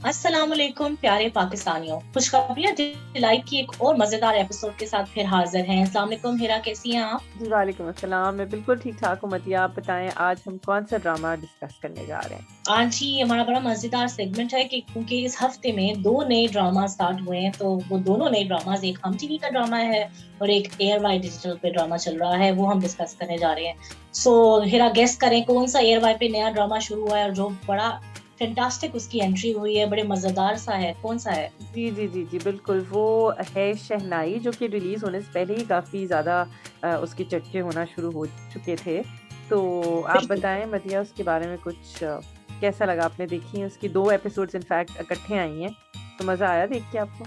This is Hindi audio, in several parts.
अस्सलाम वालेकुम प्यारे पाकिस्तानियों, खुशखबरियां दिलाई की एक और मजेदार एपिसोड के साथ फिर हाजिर हैं। अस्सलाम वालेकुम हिरा, कैसी हैं आप? जी वालेकुम अस्सलाम। मैं बिल्कुल ठीक ठाक हूँ मतिया। आप बताएं आज हम कौन सा ड्रामा डिस्कस करने जा रहे हैं। आज ही हमारा बड़ा मजेदार सेगमेंट है कि क्योंकि इस हफ्ते में दो नए ड्रामा स्टार्ट हुए हैं, तो वो दोनों नए ड्रामाज, एक हम टीवी का ड्रामा है और एक एयर वाई डिजिटल पे ड्रामा चल रहा है, वो हम डिस्कस करने जा रहे हैं। सो हिरा, गेस करें कौन सा एयर वाई पे नया ड्रामा शुरू हुआ है और जो बड़ा फैंटास्टिक उसकी एंट्री हुई है, बड़े मजेदार सा है, कौन सा है? जी जी जी जी बिल्कुल, वो है शहनाई, जो कि रिलीज होने से पहले ही काफी ज्यादा उसके चर्चे होना शुरू हो चुके थे। तो आप बिल्कुल बताएं मतिया, उसके बारे में कुछ कैसा लगा? आपने देखी है उसकी 2 एपिसोड्स इनफैक्ट इकट्ठे आई हैं, तो मजा आया देख के आपको?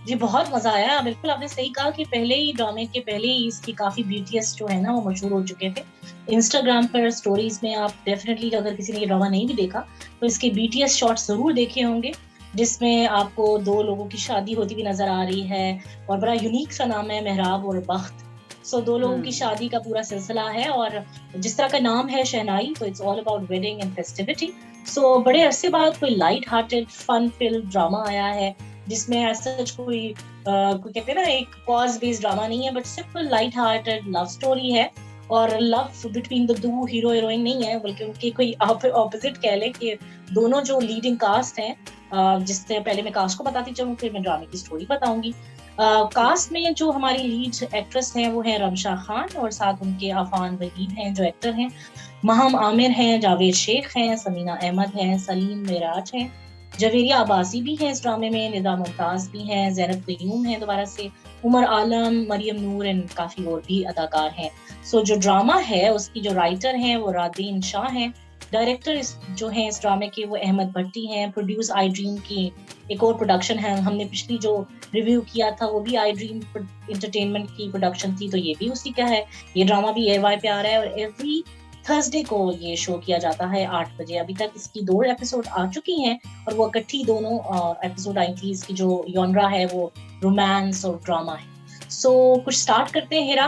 जी, बहुत मजा आया। बिल्कुल आपने सही कहा कि पहले ही ड्रामे के पहले ही इसकी काफी बीटीएस जो है ना वो मशहूर हो चुके थे। इंस्टाग्राम पर स्टोरीज में आप डेफिनेटली, अगर किसी ने ये ड्रामा नहीं भी देखा तो इसके बीटीएस शॉट्स जरूर देखे होंगे, जिसमें आपको दो लोगों की शादी होती हुई नजर आ रही है। और बड़ा यूनिक सा नाम है, मेहराब और बख्त। सो दो लोगों की हम्म। शादी का पूरा सिलसिला है, और जिस तरह का नाम है शहनाई, तो it's all about wedding and festivity. So बड़े अरसे बाद कोई light hearted fun film drama आया है, जिसमें ऐसा कोई कहते हैं ना, एक कॉज बेस्ड ड्रामा नहीं है, but simple light hearted love story है। और लव बिटवीन द दो हीरो हीरोइन नहीं है, बल्कि उनके कोई ऑपोजिट कह ले कि दोनों जो लीडिंग कास्ट हैं। जिससे पहले मैं कास्ट को बताती चलूँ, फिर मैं ड्रामे की स्टोरी बताऊंगी। कास्ट में जो हमारी लीड एक्ट्रेस हैं वो है रमशा खान, और साथ उनके अफान वहीद हैं जो एक्टर हैं। महम आमिर हैं, जावेद शेख हैं, समीना अहमद हैं, सलीम मेराज हैं, जवेरिया अब्बासी भी हैं इस ड्रामे में, निदा मुमताज भी हैं, जैनब कयूम हैं दोबारा से, उमर आलम, मरियम नूर एंड काफी और भी अदाकार हैं। सो जो ड्रामा है उसकी जो राइटर हैं वो रादीन शाह हैं। डायरेक्टर जो हैं इस ड्रामे के वो अहमद भट्टी हैं। प्रोड्यूस आई ड्रीम की एक और प्रोडक्शन है, हमने पिछली जो रिव्यू किया था वो भी आई ड्रीम इंटरटेनमेंट की प्रोडक्शन थी, तो ये भी उसी का है। ये ड्रामा भी एयर वाई पे आ रहा है और एवरी थर्सडे को ये शो किया जाता है 8 बजे। अभी तक इसकी 2 एपिसोड आ चुकी हैं, और वो इकट्ठी दोनों एपिसोड आई थी। इसकी जो यॉनरा है वो रोमांस और ड्रामा है। सो कुछ स्टार्ट करते हैं Hira.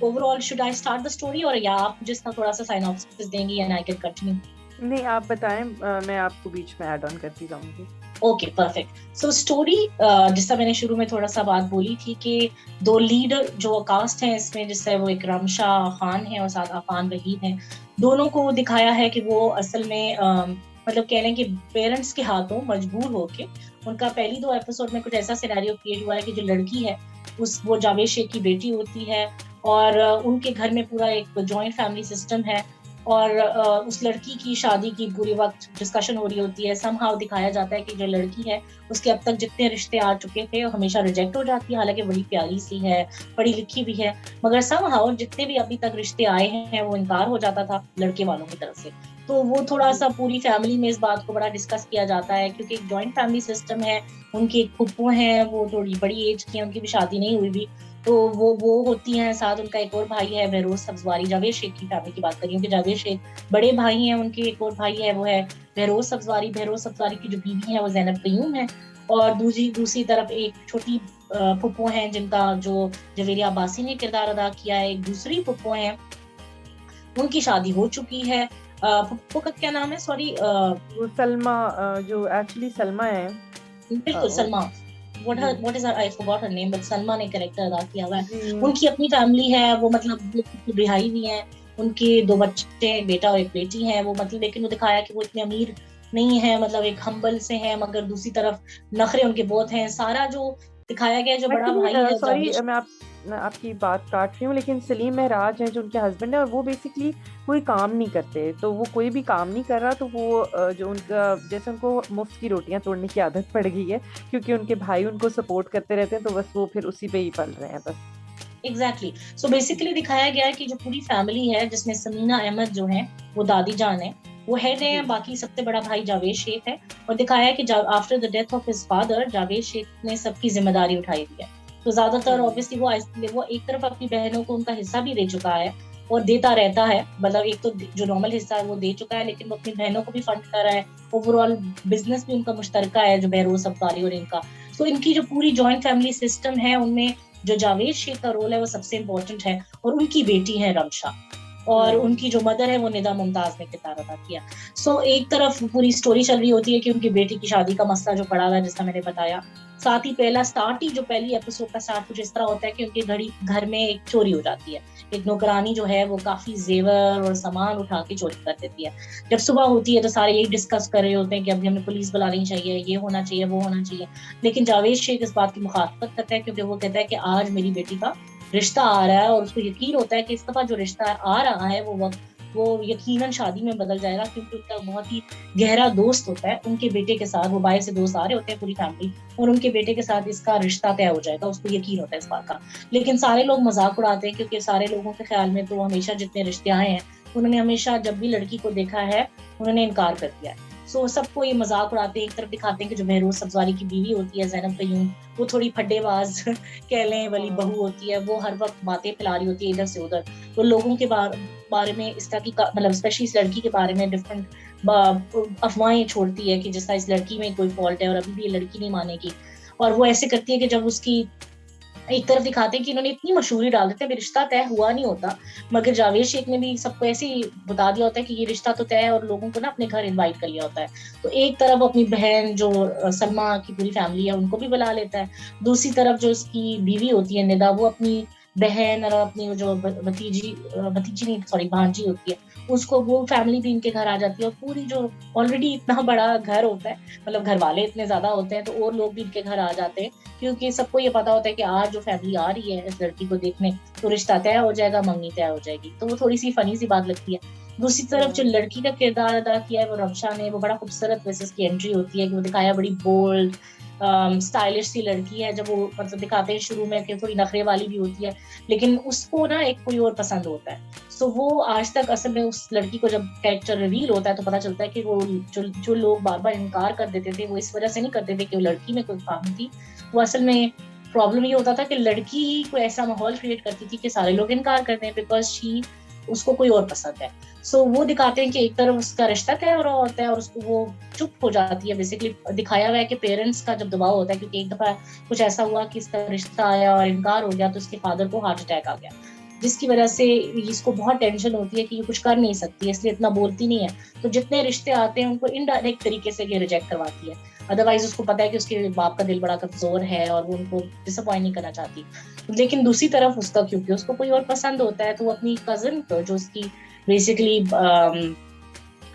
Overall should I start the story, और या आप जिसका थोड़ा सा साइनॉप्सिस देंगी एंड आई कैन कंटिन्यू? नहीं, आप बताएं, मैं आपको बीच में ऐड ऑन करती जाऊंगी। Okay, perfect. सो स्टोरी, जिसका मैंने शुरू में थोड़ा सा बात बोली थी कि दो लीडर जो कास्ट हैं इसमें, जिससे वो एक रमशा खान है और साथ अफान वहीद हैं, दोनों को दिखाया है कि वो असल में मतलब कह लें कि पेरेंट्स के हाथों मजबूर होके, उनका पहली 2 एपिसोड में कुछ ऐसा सिनेरियो क्रिएट हुआ है कि जो लड़की है वो जावेद शेख की बेटी होती है, और उनके घर में पूरा एक जॉइंट फैमिली सिस्टम है। और उस लड़की की शादी की पूरी वक्त डिस्कशन हो रही होती है। समहाउ दिखाया जाता है कि जो लड़की है उसके अब तक जितने रिश्ते आ चुके थे वो हमेशा रिजेक्ट हो जाती है, हालांकि बड़ी प्यारी सी है, पढ़ी लिखी भी है, मगर समहाउ जितने भी अभी तक रिश्ते आए हैं वो इनकार हो जाता था लड़के वालों की तरफ से। तो वो थोड़ा सा पूरी फैमिली में इस बात को बड़ा डिस्कस किया जाता है, क्योंकि एक जॉइंट फैमिली सिस्टम है। उनकी एक फुप्पो हैं, वो थोड़ी बड़ी एज की है, उनकी भी शादी नहीं हुई भी, तो वो होती हैं। साथ उनका एक और भाई है बहरोज सब्जवारी, जावेद शेख की फैमिली की बात करी हूँ कि जावेद शेख बड़े भाई हैं, उनके एक और भाई है वो है बहरोज सब्जवारी। बहरोज सब्जवारी की जो बीवी है वो जैनब कयूम है। और दूसरी तरफ एक छोटी फुप्पो हैं जिनका जो जवेरिया अब्बासी ने किरदार अदा किया है। एक दूसरी फुप्पो हैं, उनकी शादी हो चुकी है। फुप्पो का क्या नाम है, सॉरी? वो सलमा, जो एक्चुअली सलमा है। बिल्कुल वो- सलमा। जी what is her, I forgot her name, but Salma ने कैरेक्टर अदा किया हुआ जी। है। उनकी अपनी फैमिली है, वो मतलब रिहाई भी है, उनके 2 बच्चे, बेटा और एक बेटी हैं। वो मतलब, लेकिन वो दिखाया कि वो इतने अमीर नहीं है, मतलब एक हम्बल से है, मगर दूसरी तरफ नखरे उनके बहुत हैं। सारा जो दिखाया गया, जो बड़ा भाई एक्चुअली है सॉरी, जावेद। मैं आपकी बात काट रही हूँ, लेकिन सलीम महराज हैं जो उनके हस्बैंड है, और वो बेसिकली कोई काम नहीं करते। तो वो कोई भी काम नहीं कर रहा, तो वो जो उनका, जैसे उनको मुफ्त की रोटियां तोड़ने की आदत पड़ गई है, क्योंकि उनके भाई उनको सपोर्ट करते रहते हैं, तो बस वो फिर उसी पे ही पल रहे हैं बस। एग्जैक्टली। सो बेसिकली दिखाया गया है कि जो पूरी फैमिली है, जिसमें समीना अहमद जो है वो दादी जान है, वो हेड है, जी बाकी सबसे बड़ा भाई जावेद शेख है। और दिखाया है कि after the death of his father, Javed Sheikh ने सबकी जिम्मेदारी उठाई दी है। तो ज्यादातर हम्म ऑब्वियसली वो एक तरफ अपनी बहनों को उनका हिस्सा भी दे चुका है और देता रहता है, मतलब एक तो जो नॉर्मल हिस्सा है वो दे चुका है, लेकिन वो अपनी बहनों को भी फंड कर रहा है। ओवरऑल बिजनेस भी उनका मुश्तरका है, जो बहरोज अब्बारी और इनका। तो इनकी जो पूरी जॉइंट फैमिली सिस्टम है, उनमें जो जावेद शेख का रोल है वो सबसे इम्पोर्टेंट है, और उनकी बेटी है रमशा। और उनकी जो मदर है वो निदा मुमताज ने किरदार अदा किया। सो एक तरफ पूरी स्टोरी चल रही होती है कि उनकी बेटी की शादी का मसला जो पड़ा हुआ है, जिसका मैंने बताया। साथ ही पहली एपिसोड का स्टार्ट कुछ इस तरह होता है कि उनके घर में एक चोरी हो जाती है। एक नौकरानी जो है वो काफी जेवर और सामान उठा के चोरी कर देती है। जब सुबह होती है तो सारे यही डिस्कस कर रहे होते हैं कि अभी हमें पुलिस बुलानी चाहिए, ये होना चाहिए, वो होना चाहिए। लेकिन जावेद शेख इस बात की मुखालफत करता है, क्योंकि वो कहता है कि आज मेरी बेटी का रिश्ता आ रहा है, और उसको यकीन होता है कि इस दफा जो रिश्ता आ रहा है वो यकीनन शादी में बदल जाएगा, क्योंकि उनका बहुत ही गहरा दोस्त होता है उनके बेटे के साथ। वो बाहर से दोस्त आ रहे होते हैं पूरी फैमिली, और उनके बेटे के साथ इसका रिश्ता तय हो जाएगा, उसको यकीन होता है इस बात का। लेकिन सारे लोग मजाक उड़ाते हैं, क्योंकि सारे लोगों के ख्याल में तो हमेशा जितने रिश्ते आए हैं उन्होंने हमेशा जब भी लड़की को देखा है उन्होंने इनकार कर दिया है। सो सबको ये मजाक उड़ाते हैं। एक तरफ दिखाते हैं कि जो महरोज सब्जवारी की बीवी होती है ज़ैनब क़य्यूम, वो थोड़ी फड्डेबाज कह लें वाली बहू होती है। वो हर वक्त बातें फैला रही होती है इधर से उधर, तो लोगों के बारे में इस तरह की मतलब स्पेशली इस लड़की के बारे में डिफरेंट अफवाहें छोड़ती है कि जिस तरह इस लड़की में कोई फॉल्ट है और अभी भी ये लड़की नहीं मानेगी। और वो ऐसे करती है कि जब उसकी एक तरफ दिखाते हैं कि इन्होंने इतनी मशहूरी डाल देते हैं, रिश्ता तय हुआ नहीं होता, मगर जावेद शेख ने भी सबको ऐसे ही बता दिया होता है कि ये रिश्ता तो तय है, और लोगों को ना अपने घर इनवाइट कर लिया होता है। तो एक तरफ अपनी बहन जो सलमा की पूरी फैमिली है उनको भी बुला लेता है, दूसरी तरफ जो उसकी बीवी होती है निदा, वो अपनी बहन और अपनी जो भतीजी नहीं सॉरी भांजी होती है उसको, वो फैमिली भी इनके घर आ जाती है। और पूरी जो ऑलरेडी इतना बड़ा घर होता है, मतलब घर वाले इतने ज्यादा होते हैं, तो और लोग भी इनके घर आ जाते हैं, क्योंकि सबको ये पता होता है कि आज जो फैमिली आ रही है इस लड़की को देखने तो रिश्ता तय हो जाएगा, मंगनी तय हो जाएगी। तो वो थोड़ी सी फनी सी बात लगती है। दूसरी तरफ जो लड़की का किरदार अदा किया है वो रमशा ने, वो बड़ा खूबसूरत वैसे उसकी एंट्री होती है कि वो दिखाया बड़ी बोल्ड स्टाइलिश सी लड़की है। जब वो मतलब दिखाते हैं शुरू में कि थोड़ी नखरे वाली भी होती है, लेकिन उसको ना एक कोई और पसंद होता है। सो वो आज तक असल में उस लड़की को जब कैरेक्टर रिवील होता है तो पता चलता है कि वो जो लोग बार बार इनकार कर देते थे वो इस वजह से नहीं करते थे कि वो लड़की में कोई खामी थी। वो असल में प्रॉब्लम ये होता था कि लड़की ही कोई ऐसा माहौल क्रिएट करती थी कि सारे लोग इनकार करते हैं बिकॉज शी उसको कोई और पसंद है। सो वो दिखाते हैं कि एक तरफ उसका रिश्ता तय हो रहा होता है और उसको वो चुप हो जाती है। बेसिकली दिखाया हुआ है कि पेरेंट्स का जब दबाव होता है, क्योंकि एक दफा कुछ ऐसा हुआ कि इसका रिश्ता आया और इनकार हो गया तो उसके फादर को हार्ट अटैक आ गया, जिसकी वजह से इसको बहुत टेंशन होती है कि ये कुछ कर नहीं सकती है, इसलिए इतना बोलती नहीं है। तो जितने रिश्ते आते हैं उनको इनडायरेक्ट तरीके से ये रिजेक्ट करवाती है। अदरवाइज उसको पता है कि उसके बाप का दिल बड़ा कमजोर है और वो उनको डिसअपॉइंट नहीं करना चाहती। लेकिन दूसरी तरफ उसका क्योंकि उसको कोई और पसंद होता है तो वो अपनी कजन को, जो उसकी बेसिकली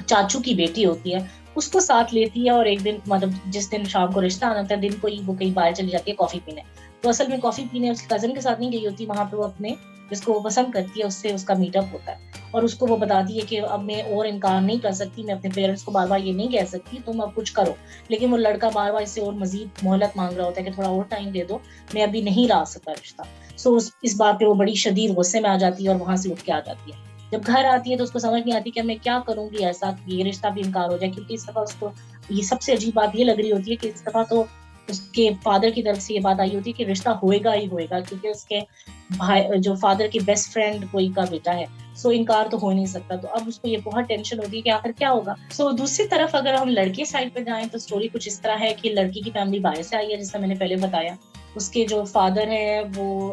चाचू की बेटी होती है, उसको साथ लेती है। और एक दिन मतलब जिस दिन शाम को रिश्ता आना था, दिन को ही वो कहीं बाहर चली जाती है कॉफी पीने। तो असल में कॉफी पीने उसकी कजन के साथ नहीं गई होती, वहां पे वो अपने जिसको वो पसंद करती है उससे उसका मीटअप होता है। और उसको वो बताती है कि अब मैं और इनकार नहीं कर सकती, मैं अपने पेरेंट्स को बार बार ये नहीं कह सकती, तुम अब कुछ करो। लेकिन वो लड़का बार बार इससे और मजीद मोहलत मांग रहा होता है कि थोड़ा और टाइम दे दो, मैं अभी नहीं ला सकता रिश्ता। सो इस बात पे वो बड़ी शदीद गुस्से में आ जाती है और वहां से उठ के आ जाती है। जब घर आती है तो उसको समझ नहीं आती कि मैं क्या करूंगी ऐसा कि ये रिश्ता भी इनकार हो जाए, क्योंकि इस दफा उसको ये सबसे अजीब बात ये लग रही होती है कि इस दफा तो उसके फादर की तरफ से ये बात आई होती है कि रिश्ता होएगा ही होएगा, क्योंकि उसके भाई जो फादर की बेस्ट फ्रेंड कोई का बेटा है। सो इनकार तो हो नहीं सकता। तो अब उसको ये बहुत टेंशन होती है कि आखिर क्या होगा। सो दूसरी तरफ अगर हम लड़के साइड पे जाएं तो स्टोरी कुछ इस तरह है कि लड़की की फैमिली बाहर से आई है, जैसा मैंने पहले बताया। उसके जो फादर है वो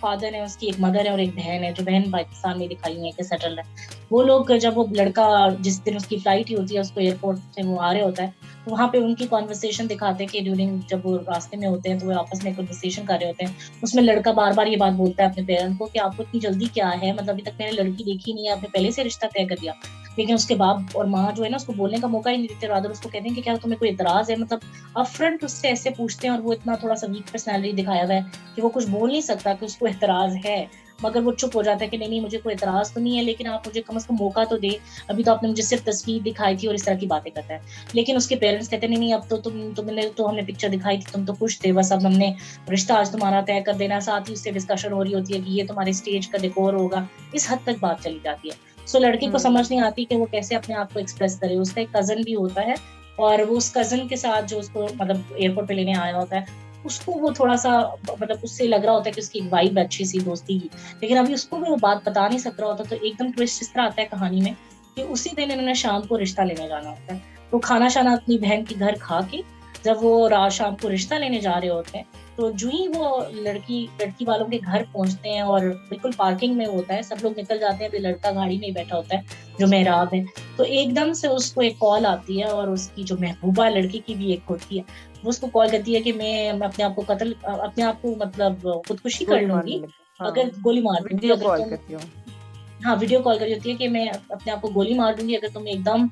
फादर है, उसकी एक मदर है और एक बहन है। जो बहन पाकिस्तान में दिखाई हुई है कि सेटल है। वो लोग जब वो लड़का जिस दिन उसकी फ्लाइट ही होती है उसको एयरपोर्ट से वो आ रहे होता है, तो वहाँ पे उनकी कॉन्वर्सेशन दिखाते हैं कि ड्यूरिंग जब वो रास्ते में होते हैं तो वो आपस में कॉन्वर्सेशन कर रहे होते हैं। उसमें लड़का बार बार ये बात बोलता है अपने पेरेंट्स को कि आपको इतनी जल्दी क्या है, मतलब अभी तक मैंने लड़की देखी नहीं है, आपने पहले से रिश्ता तय कर दिया। लेकिन उसके बाप और माँ जो है ना उसको बोलने का मौका ही नहीं देते, रादर उसको कहते हैं कि क्या तुम्हें कोई इतराज है, मतलब अपफ्रंट उससे ऐसे पूछते हैं। और वो इतना थोड़ा सा वीक पर्सनैलिटी दिखाया हुआ है कि वो कुछ बोल नहीं सकता कि उसको इतराज है, मगर वो चुप हो जाता है कि नहीं मुझे कोई इतराज तो नहीं है, लेकिन आप मुझे कम से कम मौका तो दे, अभी तो आपने मुझे सिर्फ तस्वीर दिखाई थी, और इस तरह की बातें करता है। लेकिन उसके पेरेंट्स कहते नहीं अब तो तुमने तो हमें पिक्चर दिखाई थी, तुम तो खुश थे, बस अब हमने रिश्ता आज तुम्हारा तय कर देना। साथ ही उससे डिस्कशन हो रही होती है कि ये तुम्हारे स्टेज का डेकोर होगा, इस हद तक बात चली जाती है। सो लड़की को समझ नहीं आती कि वो कैसे अपने आप को एक्सप्रेस करे। उसका एक कजन भी होता है और वो उस कजन के साथ जो उसको मतलब एयरपोर्ट पे लेने आया होता है, उसको वो थोड़ा सा मतलब उससे लग रहा होता है कि उसकी एक वाइब अच्छी सी दोस्ती की, लेकिन अभी उसको भी वो बात बता नहीं सक रहा होता। तो एकदम ट्विस्ट इस तरह आता है कहानी में कि उसी दिन इन्होंने शाम को रिश्ता लेने जाना होता है। तो खाना शाना अपनी बहन के घर खा के जब वो रात शाम को रिश्ता लेने जा रहे होते हैं तो जो ही वो लड़की वालों के घर पहुंचते हैं और बिल्कुल पार्किंग में होता है, सब लोग निकल जाते हैं, तो लड़का गाड़ी में ही बैठा होता है जो मेहराब है। तो एकदम से उसको एक कॉल आती है, और उसकी जो महबूबा लड़की की भी एक होती है, वो उसको कॉल करती है कि मैं अपने आप को मतलब खुदकुशी कर गोली मारने लूंगी लगे, हाँ, अगर गोली मार दूंगी वीडियो अगर कॉल तुम। करती हूँ। हाँ, वीडियो कॉल करी होती है कि मैं अपने आप को गोली मार दूंगी अगर तुम एकदम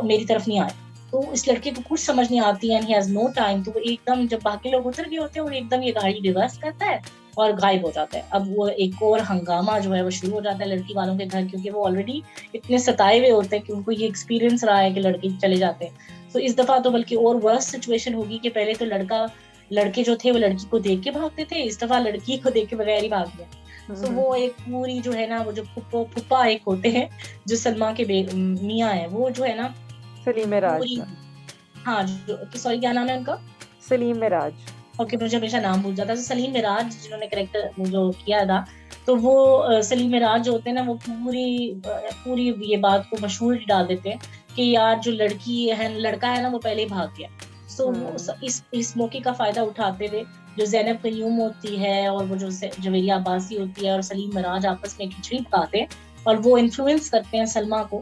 मेरी तरफ नहीं आए। तो इस लड़के को कुछ समझ नहीं आती, and he has no time. तो वो एकदम, जब बाकी लोग उतर गए होते हैं, और एकदम ये गाड़ी रिवर्स करता है और गायब हो जाता है। अब वो एक और हंगामा जो है वो शुरू हो जाता है लड़की वालों के घर, क्योंकि वो ऑलरेडी इतने सताए हुए होते हैं कि उनको ये एक्सपीरियंस रहा है कि लड़के चले जाते हैं। तो इस दफा तो बल्कि और वर्स्ट सिचुएशन होगी कि पहले तो लड़के जो थे वो लड़की को देख के भागते थे, इस दफा लड़की को देख के बगैर ही भाग गया। सो वो एक पूरी जो है ना, वो जो फुप्पा एक होते हैं जो सलमा के मियाँ है, वो जो है ना सलीम राज, पूरी। हाँ, जो सॉरी क्या नाम है उनका? सलीम राज। ओके, मुझे हमेशा नाम भूल जाता है। तो सलीम मिराज जिन्होंने करेक्टर वो जो किया था, तो वो सलीम मिराज जो होते हैं ना, वो पूरी ये बात को मशहूर डाल देते हैं कि यार जो लड़का है ना, वो पहले ही भाग गया। सो वो इस मौके का फायदा उठाते हुए जो ज़ैनब कयूम होती है और वो जो जवेरिया अब्बासी होती है और सलीम मिराज आपस में खिचड़ी पकाते हैं, और वो इन्फ्लुएंस करते हैं सलमा को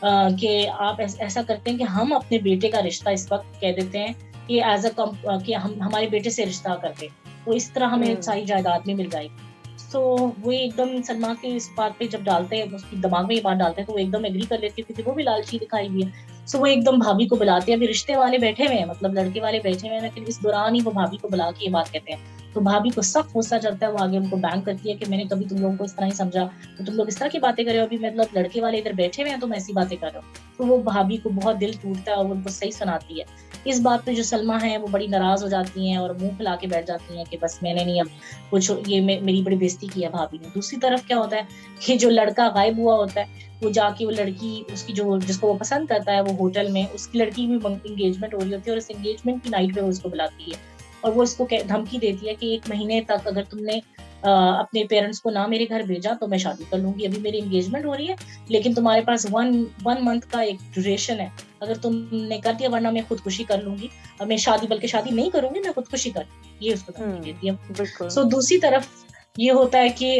कि आप ऐसा करते हैं कि हम अपने बेटे का रिश्ता इस वक्त कह देते हैं कि कि हम हमारे बेटे से रिश्ता करते, तो इस तरह हमें सारी जायदाद में मिल जाएगी। तो वो एकदम सलमा के इस बात पे जब डालते हैं, उसकी दिमाग में ये बात डालते हैं, तो वो एकदम एग्री कर लेती है, क्योंकि वो भी लालची दिखाई हुई है। सो वो एकदम भाभी को बुलाते हैं, अभी रिश्ते वाले बैठे हुए हैं, मतलब लड़के वाले बैठे हुए हैं, लेकिन इस दौरान ही वो भाभी को बुला के ये बात कहते हैं। तो भाभी को सख्त गुस्सा चढ़ता है, वो आगे उनको बैंग करती है कि मैंने कभी तुम लोगों को इस तरह ही समझा, तो तुम लोग इस तरह की बातें कर रहे हो, अभी मतलब लड़के वाले इधर बैठे हुए हैं, तुम ऐसी बातें कर रहे हो। तो वो भाभी को बहुत दिल टूटता है और उनको सही सुनाती है। इस बात पे जो सलमा है वो बड़ी नाराज हो जाती हैं और मुंह फुला के बैठ जाती हैं कि बस मैंने नहीं, अब कुछ ये मेरी बड़ी बेइज्जती की है भाभी ने। दूसरी तरफ क्या होता है कि जो लड़का गायब हुआ होता है, वो जाके वो लड़की उसकी जो जिसको वो पसंद करता है, वो होटल में उसकी लड़की भी एंगेजमेंट हो रही होती है, और इस एंगेजमेंट की नाइट पे वो उसको बुलाती है और वो उसको धमकी देती है कि 1 महीने तक अगर तुमने अपने पेरेंट्स को ना मेरे घर भेजा तो मैं शादी कर लूंगी। अभी मेरी एंगेजमेंट हो रही है, लेकिन तुम्हारे पास वन मंथ का एक ड्यूरेशन है, अगर तुमने कर दिया वरना मैं खुदकुशी कर लूंगी। अब मैं बल्कि शादी नहीं करूंगी, मैं खुदकुशी कर, ये उसको धमकी देती है। सो दूसरी तरफ ये होता है कि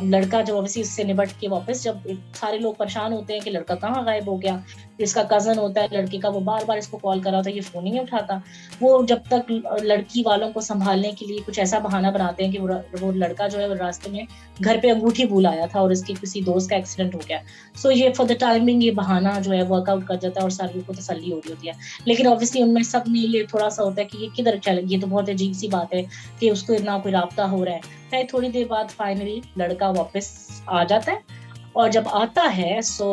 लड़का जब ऑब्वियसली इससे निपट के वापस, जब सारे लोग परेशान होते हैं कि लड़का कहाँ गायब हो गया, इसका कजन होता है लड़के का, वो बार बार इसको कॉल कर रहा था, ये फोन ही नहीं उठाता। वो जब तक लड़की वालों को संभालने के लिए कुछ ऐसा बहाना बनाते हैं कि वो लड़का जो है वो रास्ते में घर पे अंगूठी भूल आया था और इसके किसी दोस्त का एक्सीडेंट हो गया। सो ये फॉर द टाइमिंग ये बहाना जो है वर्कआउट कर जाता है और सारे को तसल्ली हो रही होती है। लेकिन ऑब्वियसली उनमें सब में ये थोड़ा सा होता है कि ये किधर चलेगी, ये तो बहुत अजीब सी बात है कि उसको इतना कोई राब्ता हो रहा है। फिर थोड़ी देर बाद फाइनली लड़का वापस आ जाता है, और जब आता है सो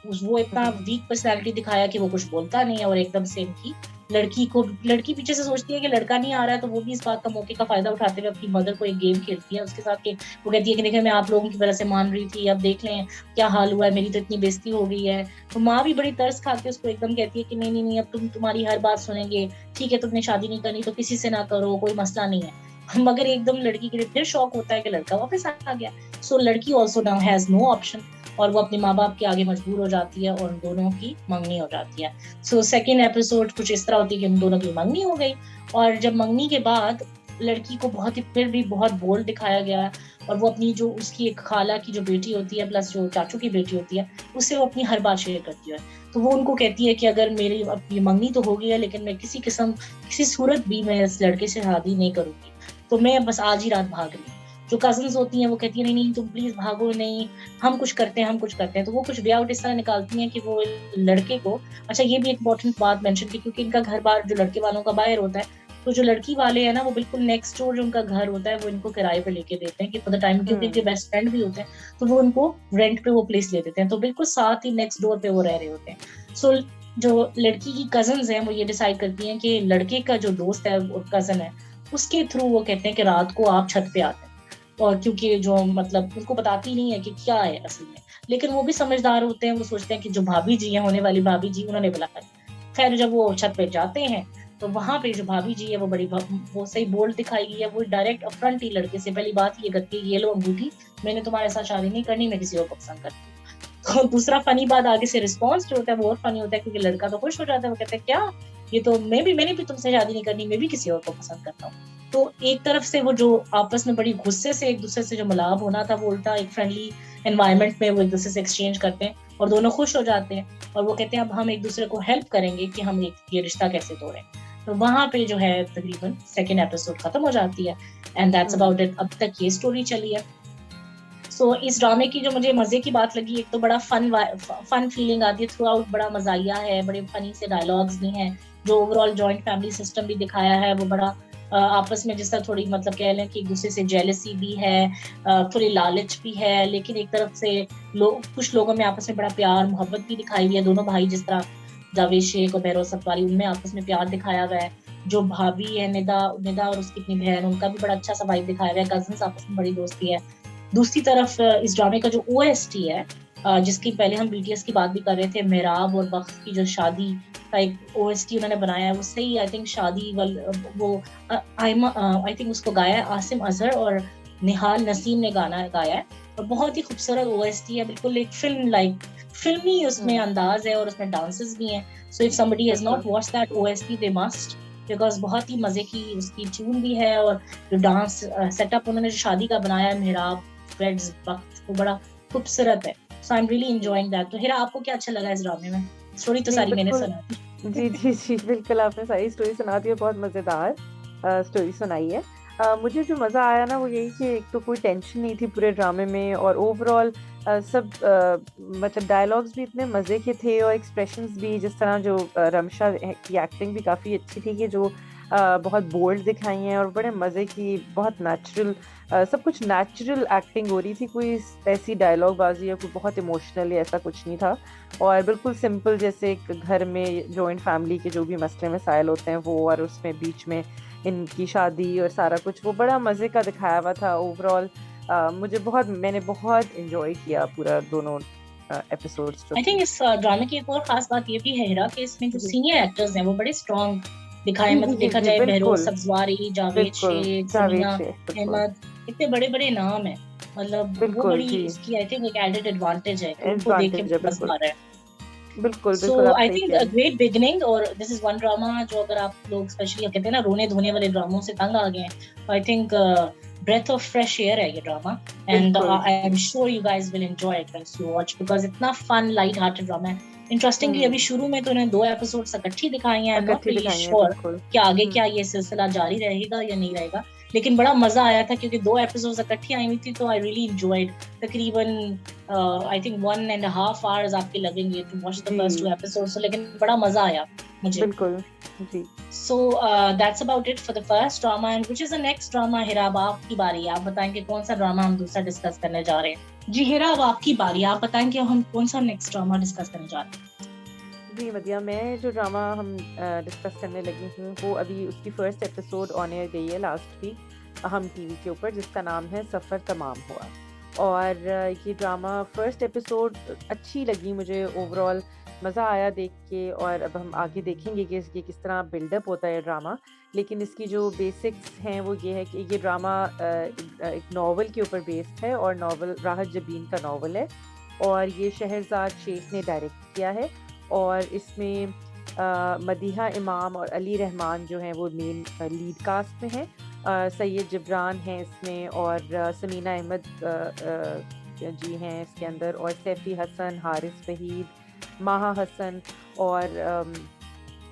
वो इतना वीक पर्सनालिटी दिखाया कि वो कुछ बोलता नहीं है, और एकदम से इनकी लड़की पीछे से सोचती है कि लड़का नहीं आ रहा है, तो वो भी इस बात का मौके का फायदा उठाते हुए अपनी मदर को एक गेम खेलती है उसके साथ के। वो कहती है कि देखिए मैं आप लोगों की वजह से मान रही थी, अब देख लें क्या हाल हुआ है, मेरी तो इतनी बेइज्जती हो गई है। तो माँ भी बड़ी तरस खा के उसको एकदम कहती है कि नहीं नहीं नहीं, अब तुम्हारी हर बात सुनेंगे, ठीक है तुमने शादी नहीं करनी तो किसी से ना करो, कोई मसला नहीं है। मगर एकदम लड़की के लिए फिर शौक होता है कि लड़का वापस आ गया। सो लड़की also now has no option, और वो अपने माँ बाप के आगे मजबूर हो जाती है और उन दोनों की मंगनी हो जाती है। सो सेकेंड एपिसोड कुछ इस तरह होती है कि उन दोनों की मंगनी हो गई, और जब मंगनी के बाद लड़की को फिर भी बहुत बोल्ड दिखाया गया, और वो अपनी जो उसकी एक खाला की जो बेटी होती है प्लस जो चाचू की बेटी होती है उससे वो अपनी हर बात शेयर करती है। तो वो उनको कहती है कि अगर मेरी अपनी मंगनी तो हो गई है, लेकिन मैं किसी सूरत भी मैं इस लड़के से शादी नहीं करूंगी, तो मैं बस आज ही रात भाग रही हूँ। जो कजन्स होती हैं वो कहती है नहीं नहीं तुम प्लीज भागो नहीं, हम कुछ करते हैं। तो वो कुछ वे आउट इस तरह निकालती हैं कि वो लड़के को, अच्छा ये भी एक इम्पोर्टेंट बात मेंशन की, क्योंकि इनका घर बार जो लड़के वालों का बाहर होता है, तो जो लड़की वाले हैं ना वो बिल्कुल नेक्स्ट डोर जो उनका घर होता है वो इनको किराए पे लेके देते हैं कि फॉर द टाइम, क्योंकि इनके बेस्ट फ्रेंड भी होते हैं, तो वो उनको रेंट पे वो प्लेस ले देते हैं, तो बिल्कुल साथ ही नेक्स्ट डोर पे वो रह रहे होते हैं। सो जो लड़की की कजन्स हैं वो ये डिसाइड करती हैं कि लड़के का जो दोस्त है वो कजन है, उसके थ्रू वो कहते हैं कि रात को आप छत पे आते हैं, और क्योंकि जो मतलब उनको बताती नहीं है कि क्या है असल में, लेकिन वो भी समझदार होते हैं, वो सोचते हैं कि जो भाभी जी है, होने वाली भाभी जी, उन्होंने बुलाया। खैर जब वो छत पे जाते हैं तो वहां पे जो भाभी जी है वो सही बोल्ड दिखाई गई है, वो डायरेक्ट अपफ्रंट ही लड़के से पहली बात ये करती है, ये लो अंगूठी, मैंने तुम्हारे साथ शादी नहीं करनी, मैं किसी और को पसंद करती हूँ। तो दूसरा फनी बात आगे से रिस्पॉन्स जो होता है वो और फनी होता है, क्योंकि लड़का तो खुश हो जाता है, वो कहता है क्या ये तो मैंने भी तुमसे शादी नहीं करनी, मैं भी किसी और को पसंद करता हूँ। तो एक तरफ से वो जो आपस में बड़ी गुस्से से एक दूसरे से जो मिलाप होना था, वो उल्टा एक फ्रेंडली एनवायरनमेंट में वो एक दूसरे से एक्सचेंज करते हैं और दोनों खुश हो जाते हैं, और वो कहते हैं अब हम एक दूसरे को हेल्प करेंगे कि हम ये रिश्ता कैसे तोड़ें। तो वहां पे जो है तकरीबन सेकेंड एपिसोड खत्म हो जाती है, एंड दैट्स अबाउट इट। अब तक ये स्टोरी चली है। सो इस ड्रामे की जो मुझे मजे की बात लगी, एक तो बड़ा फन फीलिंग आती है थ्रू आउट, बड़ा मजाइया है, बड़े फनी से डायलॉग्स भी हैं, जो ओवरऑल जॉइंट फैमिली सिस्टम भी दिखाया है वो बड़ा आपस में जिस तरह थोड़ी मतलब कह लें कि एक दूसरे से जेलसी भी है, थोड़ी लालच भी है, लेकिन एक तरफ से कुछ लोगों में आपस में बड़ा प्यार मोहब्बत भी दिखाई हुई है। दोनों भाई जिस तरह जावेद शेख और बहरोज सतवारी, उनमें आपस में प्यार दिखाया गया है। जो भाभी है निदा निदा और उसकी अपनी बहन, उनका भी बड़ा अच्छा सा वाइब दिखाया गया है। कजिन्स आपस में बड़ी दोस्ती है। दूसरी तरफ इस ड्रामे का जो ओएसटी है, जिसकी पहले हम बीटीएस की बात भी कर रहे थे, मेहराब और बख्त की जो शादी का एक ओएसटी उन्होंने बनाया है, वो सही आई थिंक शादी वो आई थिंक उसको गाया है आसिम अजहर और निहाल नसीम ने गाना गाया है, और बहुत ही खूबसूरत ओएसटी है, बिल्कुल एक फिल्मी उसमें अंदाज है और उसमें डांसेस भी हैं। So if somebody has not watched that OST they must, because बहुत ही मजे की उसकी ट्यून भी है, और जो डांस सेटअप उन्होंने जो शादी का बनाया है मेहराब फ्रेड्स वक्त, वो बड़ा खूबसूरत है। So I am really enjoying that. तो हिरा, आपको क्या अच्छा लगा इस ड्रामे में? स्टोरी तो सारी मैंने सुना जी जी जी बिल्कुल, आपने सारी स्टोरी सुना दी और बहुत मजेदार स्टोरी सुनाई है। मुझे जो मज़ा आया ना वो यही कि एक तो कोई टेंशन नहीं थी पूरे ड्रामे में, और ओवरऑल सब मतलब डायलॉग्स भी इतने मज़े के थे और एक्सप्रेशंस भी, जिस तरह जो रमशा की एक्टिंग भी काफ़ी अच्छी थी कि जो बहुत बोल्ड दिखाई हैं और बड़े मज़े की, बहुत नेचुरल, सब कुछ नेचुरल एक्टिंग हो रही थी। कोई ऐसी डायलॉग बाजी या कोई बहुत इमोशनल या ऐसा कुछ नहीं था, और बिल्कुल सिंपल जैसे एक घर में जॉइंट फैमिली के जो भी मसले मसाइल होते हैं वो, और उसमें बीच में इनकी शादी और सारा कुछ, वो बड़ा मज़े का दिखाया हुआ था। ओवरऑल मैंने बहुत एंजॉय किया पूरा दोनों एपिसोड्स आई थिंक इस ड्रामे की एक और खास बात ये भी है हिरा कि इसमें जो सीनियर एक्टर्स हैं वो बड़े स्ट्रॉन्ग दिखाए, मतलब देखा जाए बहरोज सब्जवारी, जावेद शेख, समीना अहमद, इतने बड़े बड़े नाम है, मतलब वो बड़ी इसकी आई थिंक एक एडेड एडवांटेज है कि उनको देख के मजा आ रहा है। बिल्कुल so I think a great beginning, और दिस इज वन ड्रामा जो अगर आप लोग स्पेशली कहते हैं ना रोने धोने वाले ड्रामों से तंग आ गए हैं, I think breath of fresh air है ये drama, and I am sure you guys will enjoy it once you watch, because इतना fun light hearted ड्रामा है। इंटरेस्टिंगली अभी शुरू में तो इन्होंने 2 एपिसोड इकट्ठी दिखाई हैं, I am not really sure कि आगे क्या ये सिलसिला जारी रहेगा या नहीं रहेगा, लेकिन बड़ा मजा आया था क्योंकि 2 एपिसोड्स इकट्ठी आई हुई थी, तो आई रियली एंजॉयड। तकरीबन आई थिंक 1.5 hours आपके लगेंगे to watch the first 2 episodes, लेकिन बड़ा मजा आया मुझे। बिल्कुल जी। So that's about it for the first drama, and which is the next drama? हिरा, अब आपकी बारी, आप बताएं कि कौन सा ड्रामा हम दूसरा डिस्कस करने जा रहे हैं। जी हिरा, अब आपकी बारी, आप बताएं कि हम कौन सा नेक्स्ट ड्रामा डिस्कस करने जा रहे हैं। जी मदिया, मैं जो ड्रामा हम डिस्कस करने लगी हूँ वो अभी उसकी फर्स्ट एपिसोड ऑन एयर गई है लास्ट वीक हम टीवी के ऊपर, जिसका नाम है सफ़र तमाम हुआ। और ये ड्रामा फर्स्ट एपिसोड अच्छी लगी मुझे, ओवरऑल मज़ा आया देख के, और अब हम आगे देखेंगे कि इसकी किस तरह बिल्डअप होता है ड्रामा। लेकिन इसकी जो बेसिक्स हैं वो ये है कि ये ड्रामा एक नावल के ऊपर बेस्ड है, और नावल राहत जबीन का नावल है, और ये शहरज़ाद शेख ने डायरेक्ट किया है। और इसमें मदीहा इमाम और अली रहमान जो हैं वो मेन लीड कास्ट में हैं। सैयद जबरान हैं इसमें, और समीना अहमद जी हैं इसके अंदर, और सैफ़ी हसन, हारिस वहीद, माहा हसन। और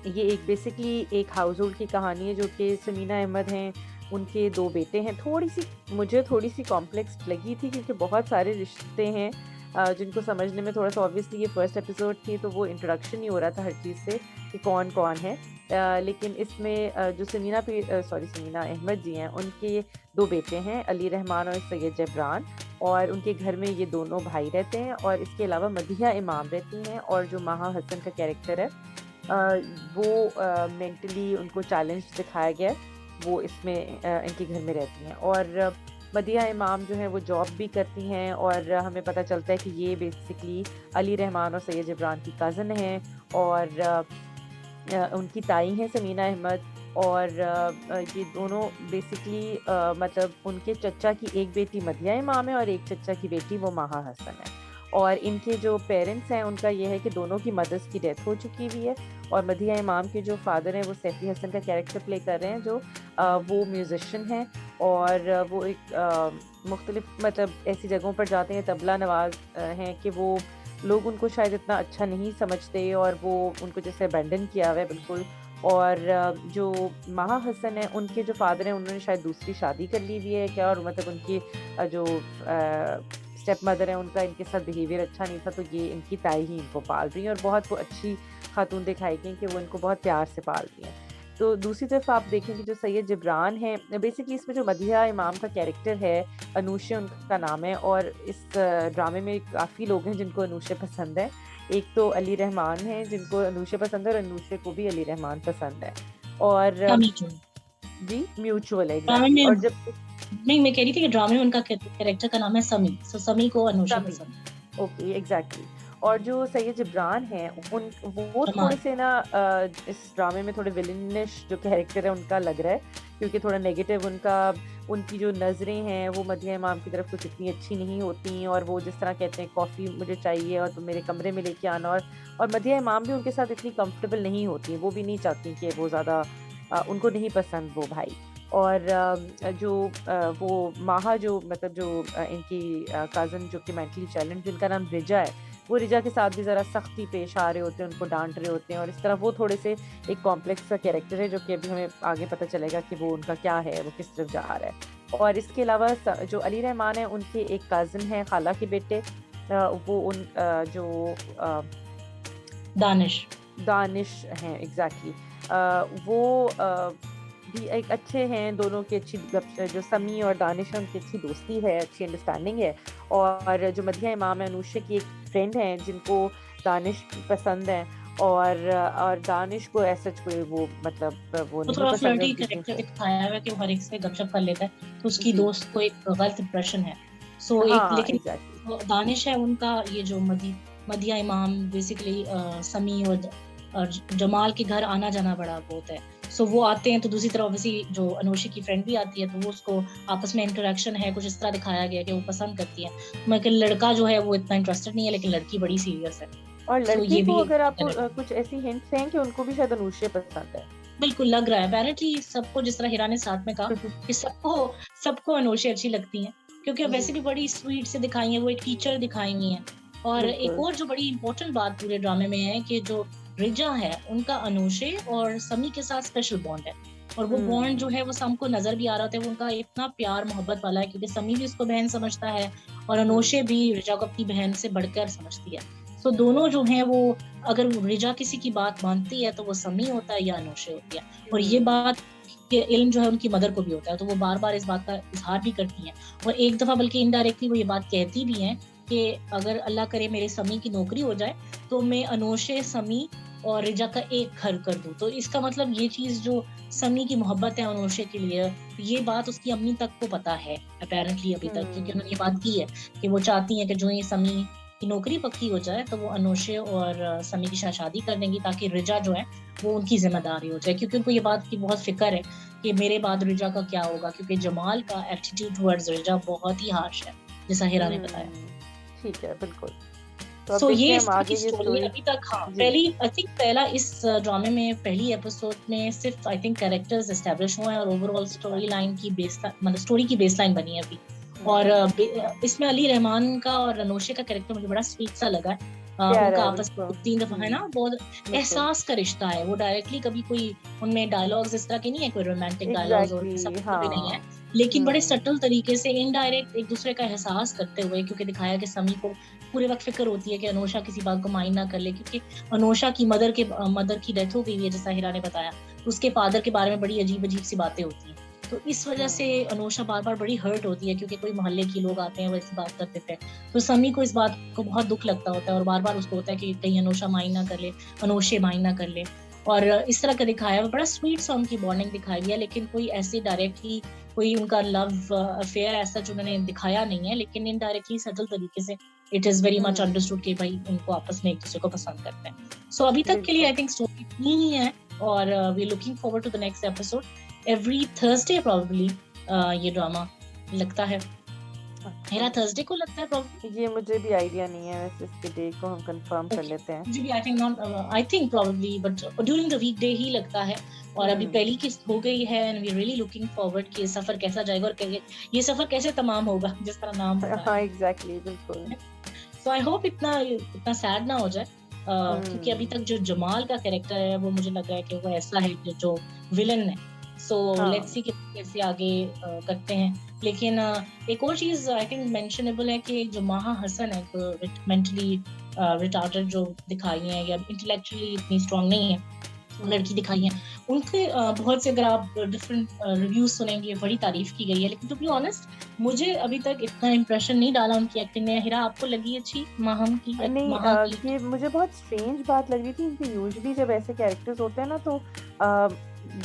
ये एक बेसिकली एक हाउस होल्ड की कहानी है, जो कि समीना अहमद हैं, उनके 2 बेटे हैं। मुझे थोड़ी सी कॉम्प्लेक्स लगी थी क्योंकि बहुत सारे रिश्ते हैं जिनको समझने में थोड़ा सा, ऑब्वियसली ये फर्स्ट एपिसोड थी तो वो इंट्रोडक्शन ही हो रहा था हर चीज़ से कि कौन कौन है। लेकिन इसमें जो समीना अहमद जी हैं, उनके 2 बेटे हैं, अली रहमान और सैयद जबरान, और उनके घर में ये दोनों भाई रहते हैं। और इसके अलावा मदीहा इमाम रहती हैं, और जो माहा हसन का कैरेक्टर है वो मेंटली उनको चैलेंज दिखाया गया है, वो इसमें इनके घर में रहती हैं। और मदीहा इमाम जो है वो जॉब भी करती हैं, और हमें पता चलता है कि ये बेसिकली अली रहमान और सैयद जबरान की कज़न हैं, और उनकी ताई हैं समीना अहमद। और ये दोनों बेसिकली मतलब उनके चचा की एक बेटी मदीहा इमाम है, और एक चचा की बेटी वो माहा हसन है। और इनके जो पेरेंट्स हैं उनका ये है कि दोनों की मदर्स की डेथ हो चुकी हुई है, और मदीहा इमाम के जो फादर हैं वो सैफी हसन का कैरेक्टर प्ले कर रहे हैं, जो वो म्यूजिशियन हैं, और वो एक मुख्तलिफ मतलब ऐसी जगहों पर जाते हैं, तबला नवाज हैं कि वो लोग उनको शायद इतना अच्छा नहीं समझते, और वो उनको जैसे अबैंडन किया हुआ है बिल्कुल। और जो महा हसन है उनके जो फादर हैं उन्होंने शायद दूसरी शादी कर ली हुई है क्या, और मतलब उनकी जो स्टेप मदर है उनका इनके साथ बिहेवियर अच्छा नहीं था, तो ये इनकी ताई ही इनको पाल रही है, और बहुत वो अच्छी खातून दिखाई गई कि वो इनको बहुत प्यार से पाल रही हैं। तो दूसरी तरफ आप देखेंगे जो सैयद जिब्रान है, बेसिकली इसमें जो मदीहा इमाम का कैरेक्टर है, अनूशे उनका नाम है, और इस ड्रामे में काफ़ी लोग हैं जिनको अनूशे पसंद है। एक तो अली रहमान है जिनको अनूशे पसंद है, और अनूशे को भी अली रहमान पसंद है, और समी जो जी म्यूचुअल है ड्रामे एग्जैक्टली। और में, जब नहीं मैं कह रही थी कि ड्रामे में उनका कैरेक्टर का नाम है समी, सो समी को अनुषा समी, पसंद ओके एग्जैक्टली। और जो सैयद जिब्रान हैं उन वो है। थोड़े से ना इस ड्रामे में थोड़े विलनिश जो कैरेक्टर है उनका लग रहा है, क्योंकि थोड़ा नेगेटिव उनका, उनकी जो नज़रें हैं वो मदीहा इमाम की तरफ कुछ इतनी अच्छी नहीं होती, और वो जिस तरह कहते हैं कॉफ़ी मुझे चाहिए और तुम मेरे कमरे में लेके आना, और मदीहा इमाम भी उनके साथ इतनी कंफर्टेबल नहीं होती, वो भी नहीं चाहती कि वो ज़्यादा उनको नहीं पसंद वो भाई। और जो वो माहा जो मतलब जो इनकी कज़न जो कि मेंटली चैलेंज, जिनका नाम रिजा है, वो रिजा के साथ भी ज़रा सख्ती पेश आ रहे होते हैं, उनको डांट रहे होते हैं, और इस तरह वो थोड़े से एक कॉम्प्लेक्स सा कैरेक्टर है, जो कि अभी हमें आगे पता चलेगा कि वो उनका क्या है, वो किस तरफ जा रहा है। और इसके अलावा जो अली रहमान है उनके एक कज़न है, खाला के बेटे, वो उन जो दानिश दानिश हैं एग्जैक्टली, वो भी एक अच्छे हैं, दोनों की अच्छी जो समी और दानिश है उनकी अच्छी दोस्ती है, अच्छी अंडरस्टैंडिंग है। और जो मदीहा इमाम है अनुषा की एक फ्रेंड है जिनको दानिश पसंद है, और दानिश को ऐसा कोई वो मतलब वो नहीं थोड़ा पसंद है फ्लर्टी उनकी कैरेक्टर फ्रेंड। दिखाया है कि वो हर एक से गपशप कर लेता है, तो उसकी जी दोस्त को एक गलत इंप्रेशन है। सो एक हाँ लेकिन एग्जैक्टली। वो दानिश है उनका, ये जो मदिया इमाम बेसिकली समी और जमाल के घर आना जाना बड़ा बहुत है। सो वो आते हैं, तो दूसरी तरफ ऑब्वियसली जो अनुषी की फ्रेंड भी आती है, तो वो उसको आपस में इंटरेक्शन है, कुछ इस तरह दिखाया गया कि वो पसंद करती है। मगर लड़का जो है वो इतना इंटरेस्टेड नहीं है, लेकिन लड़की बड़ी सीरियस है। और सो लड़के ये को भी अगर आपको एक कुछ ऐसी हिंट्स हैं कि उनको भी शायद अनुष्य पसंद है। बिल्कुल लग रहा है अपेरेंटली सबको, जिस तरह हिरा ने साथ में कहा कि सबको सबको अनोशे अच्छी लगती हैं, क्योंकि वैसे जी भी बड़ी स्वीट से दिखाई है, वो एक टीचर दिखाई हुई है। और एक बिल्कुल। और जो बड़ी इंपॉर्टेंट बात पूरे ड्रामे में है कि जो रिजा है उनका अनोशे और समी के साथ स्पेशल बॉन्ड है, और वो बॉन्ड जो है वो सबको नजर भी आ रहा था, वो उनका इतना प्यार मोहब्बत वाला है, क्योंकि समी भी उसको बहन समझता है और अनोशे भी रिजा को अपनी बहन से बढ़कर समझती है। तो दोनों जो हैं वो, अगर रिजा किसी की बात मानती है तो वो समी होता है या अनोशे होती है। और ये बात के इल्म जो है उनकी मदर को भी होता है, तो वो बार बार इस बात का इजहार भी करती हैं, और एक दफा बल्कि इनडायरेक्टली वो ये बात कहती भी हैं कि अगर अल्लाह करे मेरे समी की नौकरी हो जाए तो मैं अनोशे, समी और रिजा का एक घर कर दूं। तो इसका मतलब ये चीज जो समी की मोहब्बत है अनोशे के लिए, ये बात उसकी अम्मी तक को पता है अपेरेंटली अभी तक, क्योंकि उन्होंने ये बात की है कि वो चाहती हैं कि जो ये समी की नौकरी पक्की हो जाए तो वो अनोशे और समी की शादी कर देंगी, ताकि रिजा जो है वो उनकी जिम्मेदारी हो जाए, क्योंकि उनको ये बात की बहुत फिक्र है कि मेरे बाद रिजा का क्या होगा, क्योंकि जमाल का एटीट्यूड टुवर्ड्स रिजा बहुत ही हार्श है, जैसा हिरा ने बताया। ठीक है बिल्कुल। तो अब सो देखते ये हैं इस हम तरह की आगे ये स्टोरी है स्टोरी। अभी तक। हाँ, जी पहली आई थिंक पहला इस ड्रामे में पहली एपिसोड में सिर्फ आई थिंक कैरेक्टर्स एस्टेब्लिश हुए हैं, और ओवरऑल स्टोरी लाइन की मतलब स्टोरी की बेसलाइन बनी है अभी। और इसमें अली रहमान का और अनोशे का कैरेक्टर मुझे बड़ा स्वीट सा लगा है। प्यारा उनका है आपस में बिल्कुल। 3 दफा है ना, बहुत बिल्कुल एहसास का रिश्ता है, वो डायरेक्टली कभी कोई उनमें डायलॉग्स इस तरह के नहीं है, कोई रोमांटिक डायलॉग्स और सब एग्जैक्टली तो भी नहीं हाँ। है, लेकिन बड़े सटल तरीके से इनडायरेक्ट एक दूसरे का एहसास करते हुए, क्योंकि दिखाया कि समी को पूरे वक्त फिक्र होती है कि अनोशा किसी बात को माइंड ना कर ले, क्योंकि अनोशा की मदर की डेथ हो गई है जैसा हिरा ने बताया, तो उसके फादर के बारे में बड़ी अजीब अजीब सी बातें होती हैं, तो इस वजह से अनोशा बार बार बड़ी हर्ट होती है, क्योंकि कोई मोहल्ले के लोग आते हैं वो ऐसी बात करते थे, तो समी को इस बात को बहुत दुख लगता होता है, और बार बार उसको होता है कि कहीं अनोशा माइंड ना कर ले, अनोशे माइंड ना कर ले। और इस तरह का दिखाया है, बड़ा स्वीट सा उनकी बॉन्डिंग दिखाई गई है, लेकिन कोई ऐसे डायरेक्टली कोई उनका लव अफेयर ऐसा जो उन्होंने दिखाया नहीं है, लेकिन इनडायरेक्टली सटल तरीके से it is very much understood कि भाई उनको आपस में एक दूसरे को पसंद करते हैं। सो अभी तक के लिए आई थिंक स्टोरी इतनी ही है, और we looking forward to the next episode every Thursday probably ये ड्रामा लगता है। हेरा अच्छा, थर्सडे को लगता है probably। ये मुझे भी आइडिया नहीं है, वैसे इसके डेट को हम कंफर्म कर ओके, लेते हैं। मुझे भी I think not, I think probably but during the weekday ही लगता है। और अभी हम्म। पहली किस्त हो गई है and we are really looking forward कि ये सफर कैसा जाएगा और ये सफर कैसे तमाम होगा, जिस तरह नाम हाँ, बताया एग्जैक्टली, बिल्कुल। है। सो आई होप इतना इतना सैड ना हो जाए, क्योंकि अभी हम्म। तक जो जमाल का कैरेक्टर है वो मुझे लग रहा है कि वो ऐसा है जो विलन है। सो लेट्स हाँ। सी कि कैसे आगे करते हैं। लेकिन एक और चीज आई थिंक मेंशनेबल है कि जो माहा हसन है, मेंटली रिटार्डेड जो दिखाई है या इंटेलेक्चुअली इतनी स्ट्रांग नहीं है लड़की दिखाई है, उनके बहुत से अगर आप डिफरेंट रिव्यूज सुनेंगे बड़ी तारीफ की गई है। लेकिन टू बी ऑनेस्ट मुझे अभी तक इतना इम्प्रेशन नहीं डाला उनकी एक्टिंग ने। हिरा, आपको लगी अच्छी माहम की नहीं, माहा की? ये मुझे बहुत स्ट्रेंज बात लग रही थी, इनके यूजुअली जब ऐसे कैरेक्टर्स होते हैं ना तो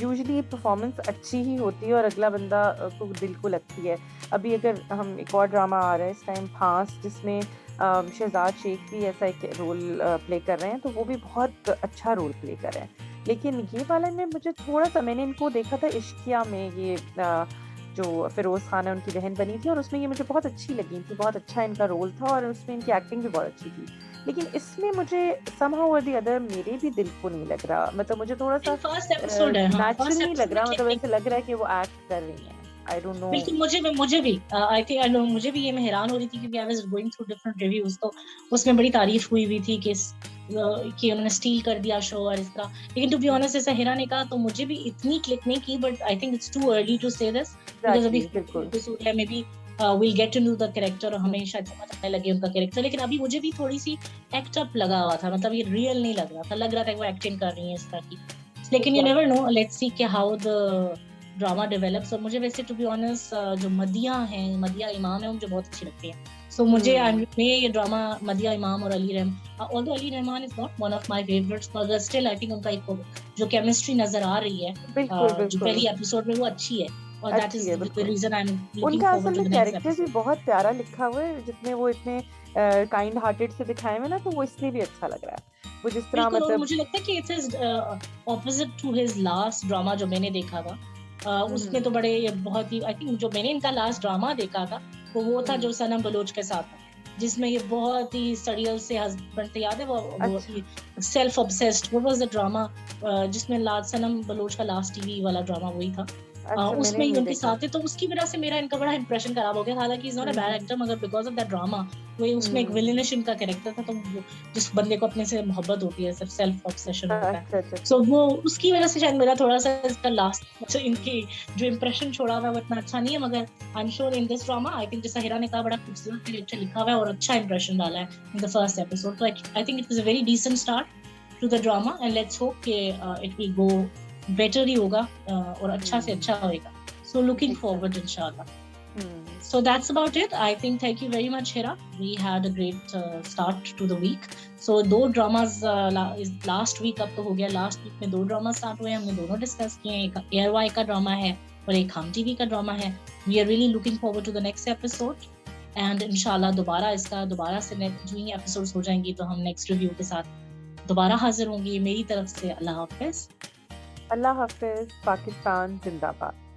यूजुअली परफॉर्मेंस अच्छी ही होती है और अगला बंदा को दिल को लगती है। अभी अगर हम एक और ड्रामा आ रहा है इस टाइम, फांस, जिसमें शहजाद शेख भी ऐसा एक रोल प्ले कर रहे हैं, तो वो भी बहुत अच्छा रोल प्ले कर रहे हैं। लेकिन ये वाला में मुझे थोड़ा सा, मैंने इनको देखा था इश्किया में, ये जो फिरोज खान है उनकी बहन बनी थी, और उसमें ये मुझे बहुत अच्छी लगी थी, बहुत अच्छा इनका रोल था और उसमें इनकी एक्टिंग भी बहुत अच्छी थी। लेकिन इसमें मुझे somehow or the other मेरे भी दिल को नहीं लग रहा, मतलब मुझे थोड़ा सा फर्स्ट एपिसोड है, हाँ नेचुरल फर्स्ट नहीं लग एपिसोड रहा, में मतलब click ऐसे लग रहा है कि वो एक्ट कर रही हैं। I don't know. बिल्कुल, मुझे भी आई थिंक आई नो, मुझे भी ये मैं हैरान हो रही थी क्योंकि I was going through different reviews, तो उसमें बड़ी तारीफ हुई हुई थी कि उन्होंने स्टील कर दिया शो और इस तरह। लेकिन टू बी ऑनेस्ट, जैसा हिरा ने कहा, तो मुझे भी इतनी क्लिक नहीं की, but I think it's too early to say this because अभी एग्जैक्टली, बिल्कुल। एपिसोड है, may be will get to know the character और हमें शायद समझ आने लगे उनका कैरेक्टर। लेकिन अभी मुझे भी थोड़ी सी एक्ट अप लगा हुआ था, मतलब ये रियल नहीं लग रहा था, लग रहा था कि वो एक्टिंग कर रही है इस तरह की। लेकिन you never know, let's see कि हाउ द ड्रामा डेवलप्स। और मुझे वैसे टू बी ऑनेस्ट जो मदिया हैं, मदिया इमाम है, वो मुझे बहुत अच्छी लगती है। सो मुझे ये ड्रामा मदिया इमाम और Ali Rahman, although Ali Rahman is not one of my favourites, मगर स्टिल आई थिंक उनका एक जो केमिस्ट्री नजर आ रही है बिल्कुल, जो बिल्कुल पहली एपिसोड में, वो अच्छी है। और दैट अच्छी इज है, द बिल्कुल। रीजन आई एम लुकिंग उनका फॉरवर्ड असल टू में द नेक्स्ट कैरेक्टर भी एपिसोड। बहुत प्यारा लिखा हुआ है, जितने वो इतने काइंड हार्टेड से दिखाए हुए ना, तो वो इसलिए भी अच्छा लग रहा है, वो जिस तरह बिल्कुल, और मतलब। मुझे लगता है कि it is opposite to his last drama जो मैंने देखा था। उसमें तो बड़े बहुत ही, आई थिंक जो मैंने इनका लास्ट ड्रामा देखा था वो था जो सनम बलोच के साथ था, जिसमें ये बहुत ही सड़ियल से हस्बैंड थे, याद है वो अच्छा, सेल्फ ऑब्सेस्ड, वो वाज द ड्रामा जिसमें सनम बलोच का लास्ट टीवी वाला ड्रामा वही था। अच्छा, मैंने उसमें ही नहीं उनके देखा। साथ थे, तो उसकी वजह से मेरा इनका बड़ा इंप्रेशन खराब हो गया। हालांकि is not a bad hmm. Actor, मगर बिकॉज ऑफ दैट ड्रामा, वो उसमें एक हम्म। विलेनिश इनका कैरेक्टर था, तो जिस बंदे को अपने से मोहब्बत होती है, सिर्फ सेल्फ ऑब्सेशन होता है, अच्छा, अच्छा, अच्छा। सो वो उसकी वजह से शायद मेरा थोड़ा सा इसका लास्ट इनकी जो इंप्रेशन छोड़ा था वो इतना अच्छा नहीं है। मगर I am sure in this drama, I think जैसा हिरा ने कहा, बड़ा खूबसूरत कैरेक्टर लिखा हुआ है और अच्छा इंप्रेशन डाला है इन द फर्स्ट एपिसोड। तो I think it was a very decent start to the drama and let's hope कि इट विल गो बेटर ही होगा और अच्छा से अच्छा होएगा। So looking forward, Exactly. inshallah. Hmm. So that's about it. I think thank you very much, Hira. We had a great start to the week. So दो dramas last week अब तो हो गया, last week में दो ड्रामा स्टार्ट हुए, हमने दोनों डिस्कस किए हैं। एक एयरवाई का ड्रामा है और एक हम टीवी का ड्रामा है। We are really looking forward to the next episode. And इंशाल्लाह दोबारा से जो ही एपिसोड्स हो जाएंगी तो हम नेक्स्ट रिव्यू के साथ दोबारा हाजिर होंगी। मेरी तरफ से अल्लाह हाफिज। अल्लाह हाफिज। पाकिस्तान जिंदाबाद।